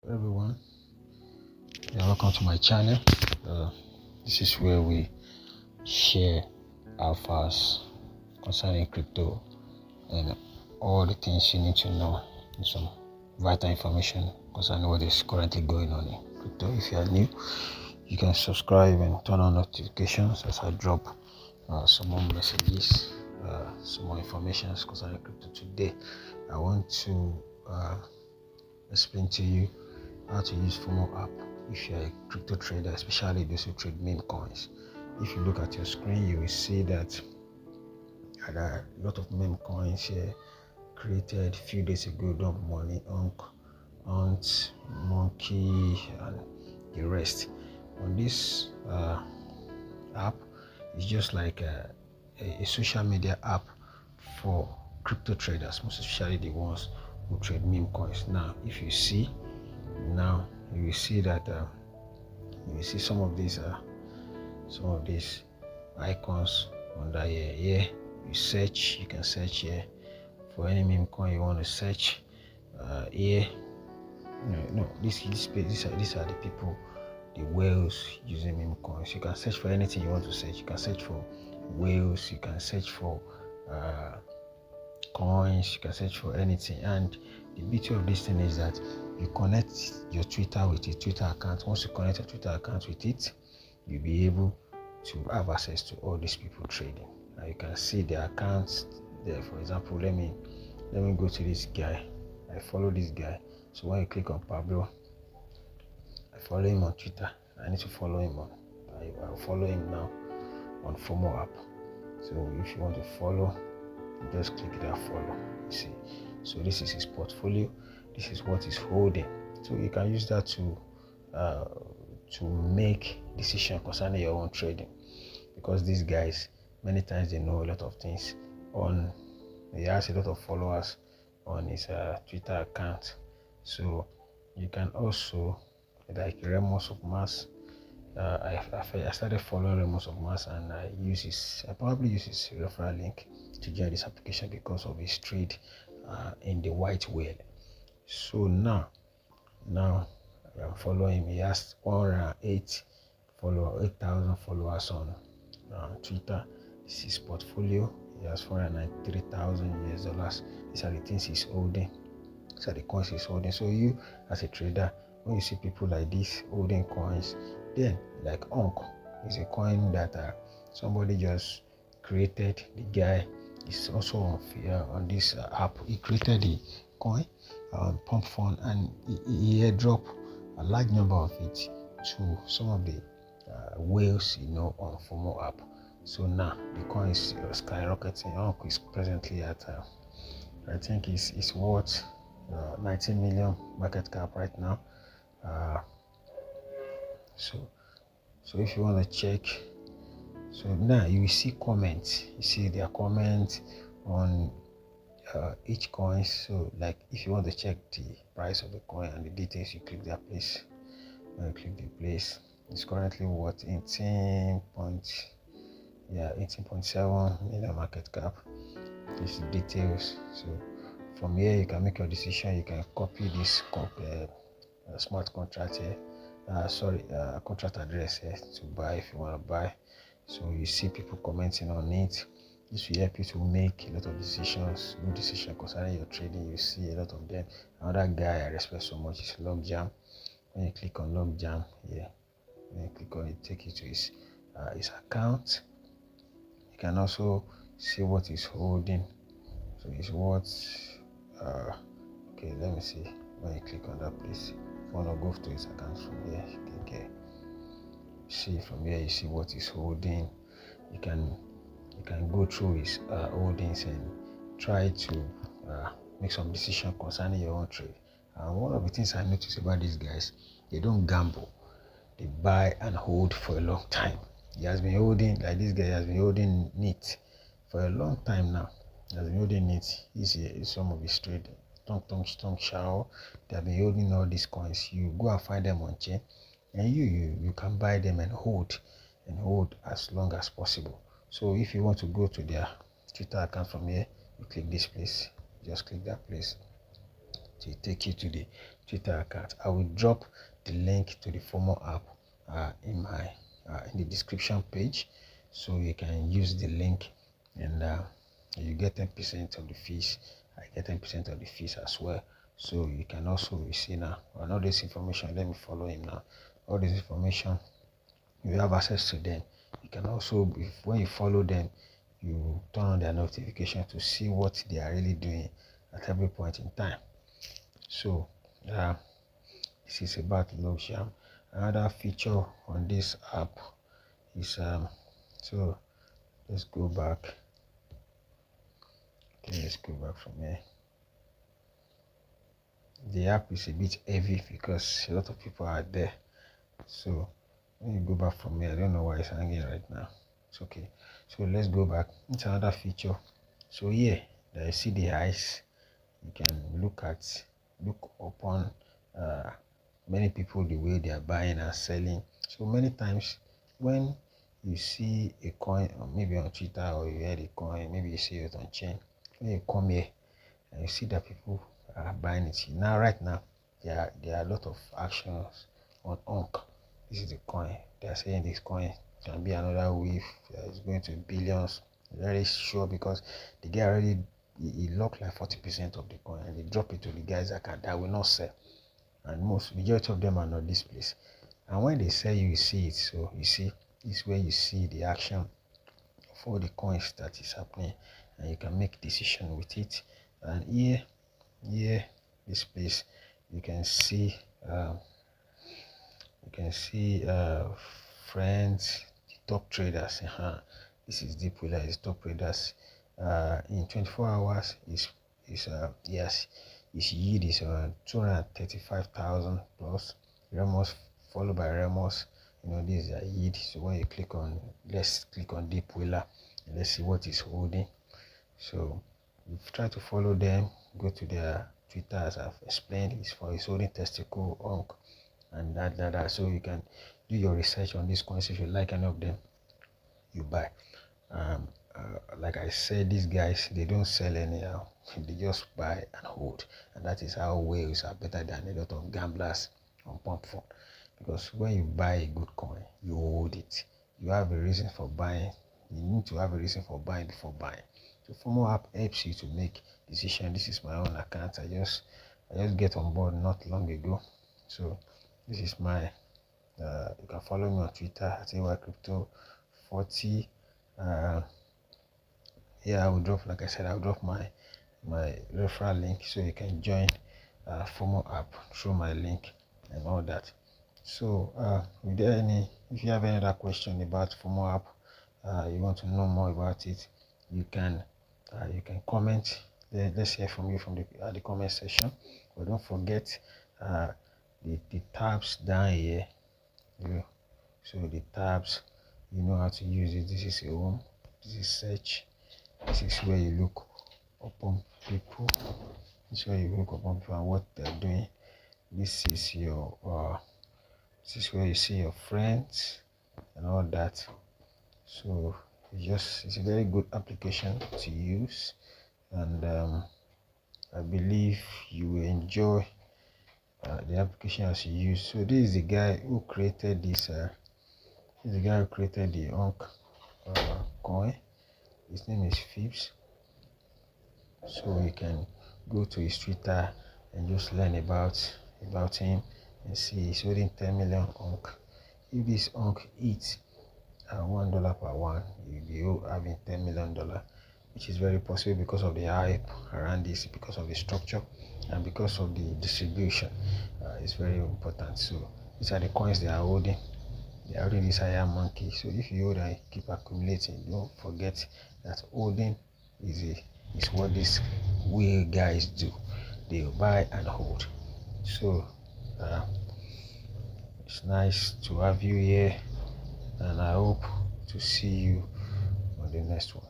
Everyone, welcome to my channel. This is where we share alphas concerning crypto and all the things you need to know, and some vital information concerning what is currently going on in crypto. If you are new, you can subscribe and turn on notifications as I drop some more messages, some more information concerning crypto. Today I want to explain to you how to use FOMO app if you're a crypto trader, especially those who trade meme coins. If you look at your screen, you will see that there are a lot of meme coins here created a few days ago. Dump Money, Aunt, Monkey, and the rest. On this app, it's just like a social media app for crypto traders, most especially the ones who trade meme coins. Now, if you see, now you will see that you will see some of these icons under here. You can search here for any meme coin you want to search. Here, these are the people, the whales using meme coins. You can search for anything you want to search. You can search for whales, you can search for coins, you can search for anything. And the beauty of this thing is that you connect your Twitter with a Twitter account. Once you connect your Twitter account with it, you'll be able to have access to all these people trading. Now you can see their accounts there. For example, let me go to this guy. I follow this guy. So when you click on Pablo, I follow him on Twitter. I need to follow him on. I'll follow him now on FOMO app. So if you want to follow, you just click that follow. You see. So this is his portfolio. This is what he's holding. So you can use that to make decision concerning your own trading, because these guys, many times they know a lot of things. He has a lot of followers on his Twitter account. So you can also, like Ramos of Mars. I started following Ramos of Mars, and I probably use his referral link to join this application because of his trade in the white whale. So now I'm following him. He has 8,000 followers on Twitter. This is his portfolio. He has $493,000. These are the things he's holding. These are the coins he's holding. So you, as a trader, when you see people like this holding coins, then like Onk is a coin that somebody just created. The guy is also on this app. He created the coin pump fund, and he airdropped a large number of it to some of the whales on FOMO app. So now the coin is skyrocketing. Onk is presently at I think it's worth 19 million market cap right now. So if you want to check, so now you will see comments. You see their comments on each coin. So like if you want to check the price of the coin and the details, you click that place. When you click the place, it's currently worth 18.7 million market cap. These details. So from here you can make your decision. You can copy this smart contract here. Contract address here to buy if you want to buy. So you see people commenting on it. This will help you to make a lot of decisions, good decisions concerning your trading. You see a lot of them. Another guy I respect so much is Logjam. When you click on Logjam here, when you click on it, take you to his account. You can also see what he's holding. So it's what okay, let me see. When you click on that place, if you want to go to his account from here, you can see from here. You see what he's holding. You can go through his holdings and try to make some decision concerning your own trade. And one of the things I notice about these guys, they don't gamble. They buy and hold for a long time. He has been holding, like this guy has been holding NIT for a long time now. He has been holding NIT. He's some of his trade. Tong Shao. They have been holding all these coins. You go and find them on chain, and you can buy them and hold as long as possible. So if you want to go to their Twitter account from here, you click this place. Just click that place. to take you to the Twitter account. I will drop the link to the FOMO app in my in the description page, so you can use the link, and you get 10% of the fees. I get 10% of the fees as well. So you can also see now on all this information. Let me follow him now. All this information, you have access to them. You can also, when you follow them, you turn on their notification to see what they are really doing at every point in time. So this is about Logiam. Another feature on this app is so let's go back. Okay, let's go back from here. The app is a bit heavy because a lot of people are there. So when you go back from here, I don't know why it's hanging right now. It's okay. So let's go back. It's another feature. So here, you see the eyes. You can look upon many people, the way they are buying and selling. So many times when you see a coin, or maybe on Twitter, or you hear a coin, maybe you see it on chain, when you come here and you see that people are buying it. Now right now there are a lot of actions on Onk. This is the coin. They are saying this coin can be another wave. It's going to billions. Very sure, because the guy already he locked like 40% of the coin, and they drop it to the guys that will not sell. And majority of them are not this place. And when they sell, you see it. So you see, this is where you see the action of all the coins that is happening, and you can make decision with it. And here, this place, you can see friends, the top traders. This is deep wheeler, is top traders. In 24 hours yes, his yield is 235,000 plus. Ramos, followed by Ramos. This is a yield. So when you click on, let's click on deep wheeler, and let's see what is holding. So you try to follow them, go to their Twitter, as I've explained. It's for his holding testicle, Onk, and that. So you can do your research on these coins. If you like any of them, you buy. Like I said, these guys, they don't sell anyhow. They just buy and hold, and that is how whales are better than a lot of gamblers on pump fund. Because when you buy a good coin, you hold it. You have a reason for buying. You need to have a reason for buying before buying. So FOMO app helps you to make decision. This is my own account. I just get on board not long ago. So this is my you can follow me on Twitter at Crypto 40. I will drop, like I said, I'll drop my referral link, so you can join FOMO app through my link and all that. So if you have any other question about FOMO app, you want to know more about it, you can comment. Let's hear from you from the comment section. But don't forget the tabs down here. So the tabs, you know how to use it. This is your home, this is search, this is where you look upon people, this is where you look upon people and what they're doing. This is where you see your friends and all that. So it's a very good application to use, and I believe you will enjoy the application as you use. So this is the guy who created this. This is the guy who created the Onk coin. His name is Phipps. So you can go to his Twitter and just learn about him and see he's holding 10 million Onk. If this Onk eats $1 per one, you'll be having $10 million, which is very possible because of the hype around this, because of the structure, and because of the distribution. It's very important. So these are the coins they are holding. They are holding this higher monkey. So if you hold and keep accumulating, don't forget that holding is what these whale guys do. They buy and hold. So it's nice to have you here, and I hope to see you on the next one.